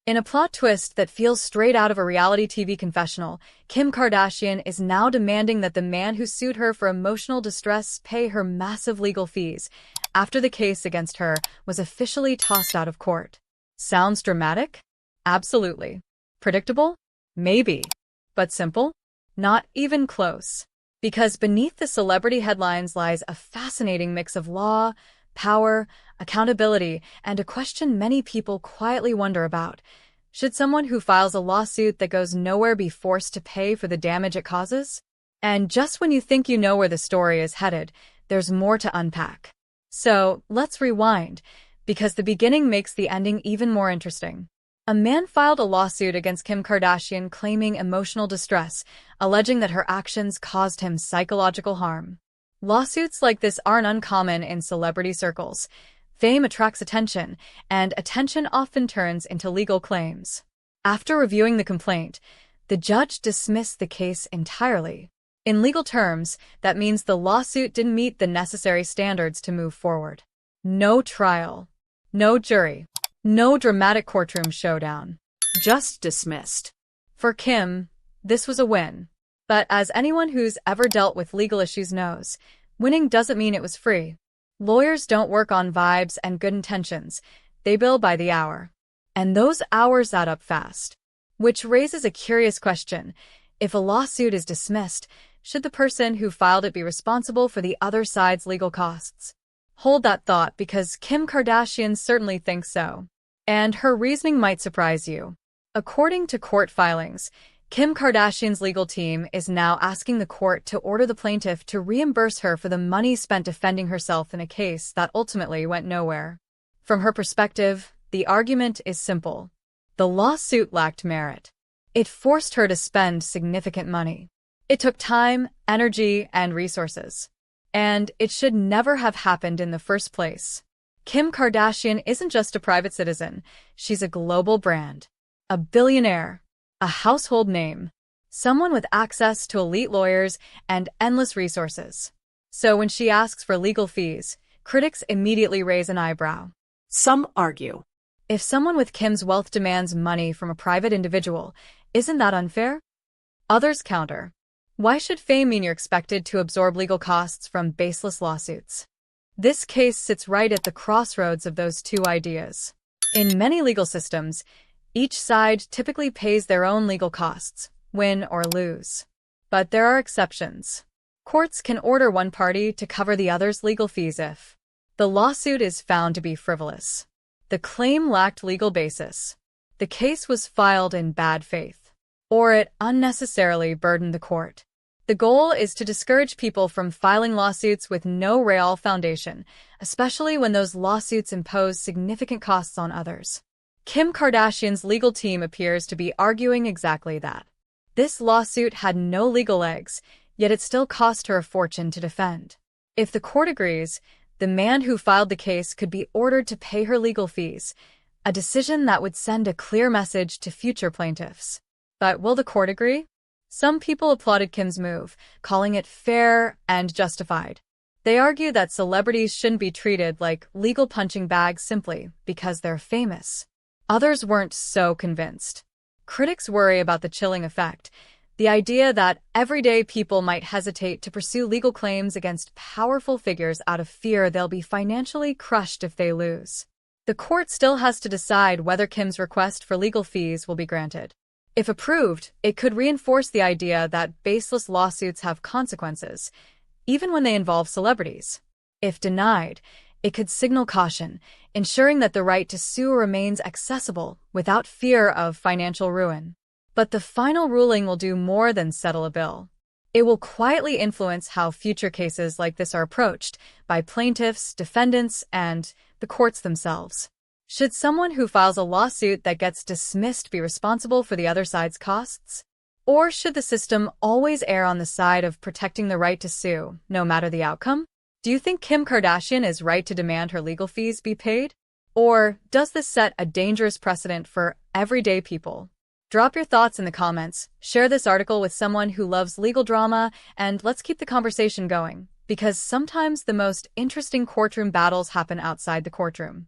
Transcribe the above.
In a plot twist that feels straight out of a reality TV confessional, Kim Kardashian is now demanding that the man who sued her for emotional distress pay her massive legal fees after the case against her was officially tossed out of court. Sounds dramatic? Absolutely. Predictable? Maybe. But simple? Not even close. Because beneath the celebrity headlines lies a fascinating mix of law, power, accountability, and a question many people quietly wonder about. Should someone who files a lawsuit that goes nowhere be forced to pay for the damage it causes? And just when you think you know where the story is headed, there's more to unpack. So, let's rewind, because the beginning makes the ending even more interesting. A man filed a lawsuit against Kim Kardashian claiming emotional distress, alleging that her actions caused him psychological harm. Lawsuits like this aren't uncommon in celebrity circles. Fame attracts attention, and attention often turns into legal claims. After reviewing the complaint, the judge dismissed the case entirely. In legal terms, that means the lawsuit didn't meet the necessary standards to move forward. No trial, no jury, no dramatic courtroom showdown. Just dismissed. For Kim, this was a win. But as anyone who's ever dealt with legal issues knows, winning doesn't mean it was free. Lawyers don't work on vibes and good intentions. They bill by the hour. And those hours add up fast. Which raises a curious question. If a lawsuit is dismissed, should the person who filed it be responsible for the other side's legal costs? Hold that thought, because Kim Kardashian certainly thinks so. And her reasoning might surprise you. According to court filings, Kim Kardashian's legal team is now asking the court to order the plaintiff to reimburse her for the money spent defending herself in a case that ultimately went nowhere. From her perspective, the argument is simple. The lawsuit lacked merit. It forced her to spend significant money. It took time, energy, and resources. And it should never have happened in the first place. Kim Kardashian isn't just a private citizen. She's a global brand. A billionaire. A household name. Someone with access to elite lawyers and endless resources. So when she asks for legal fees, critics immediately raise an eyebrow. Some argue. If someone with Kim's wealth demands money from a private individual, isn't that unfair? Others counter. Why should fame mean you're expected to absorb legal costs from baseless lawsuits? This case sits right at the crossroads of those two ideas. In many legal systems, each side typically pays their own legal costs, win or lose. But there are exceptions. Courts can order one party to cover the other's legal fees if the lawsuit is found to be frivolous. The claim lacked legal basis. The case was filed in bad faith. Or it unnecessarily burdened the court. The goal is to discourage people from filing lawsuits with no real foundation, especially when those lawsuits impose significant costs on others. Kim Kardashian's legal team appears to be arguing exactly that. This lawsuit had no legal legs, yet it still cost her a fortune to defend. If the court agrees, the man who filed the case could be ordered to pay her legal fees, a decision that would send a clear message to future plaintiffs. But will the court agree? Some people applauded Kim's move, calling it fair and justified. They argue that celebrities shouldn't be treated like legal punching bags simply because they're famous. Others weren't so convinced. Critics worry about the chilling effect, the idea that everyday people might hesitate to pursue legal claims against powerful figures out of fear they'll be financially crushed if they lose. The court still has to decide whether Kim's request for legal fees will be granted. If approved, it could reinforce the idea that baseless lawsuits have consequences, even when they involve celebrities. If denied, it could signal caution, ensuring that the right to sue remains accessible without fear of financial ruin. But the final ruling will do more than settle a bill. It will quietly influence how future cases like this are approached by plaintiffs, defendants, and the courts themselves. Should someone who files a lawsuit that gets dismissed be responsible for the other side's costs? Or should the system always err on the side of protecting the right to sue, no matter the outcome? Do you think Kim Kardashian is right to demand her legal fees be paid? Or does this set a dangerous precedent for everyday people? Drop your thoughts in the comments, share this article with someone who loves legal drama, and let's keep the conversation going, because sometimes the most interesting courtroom battles happen outside the courtroom.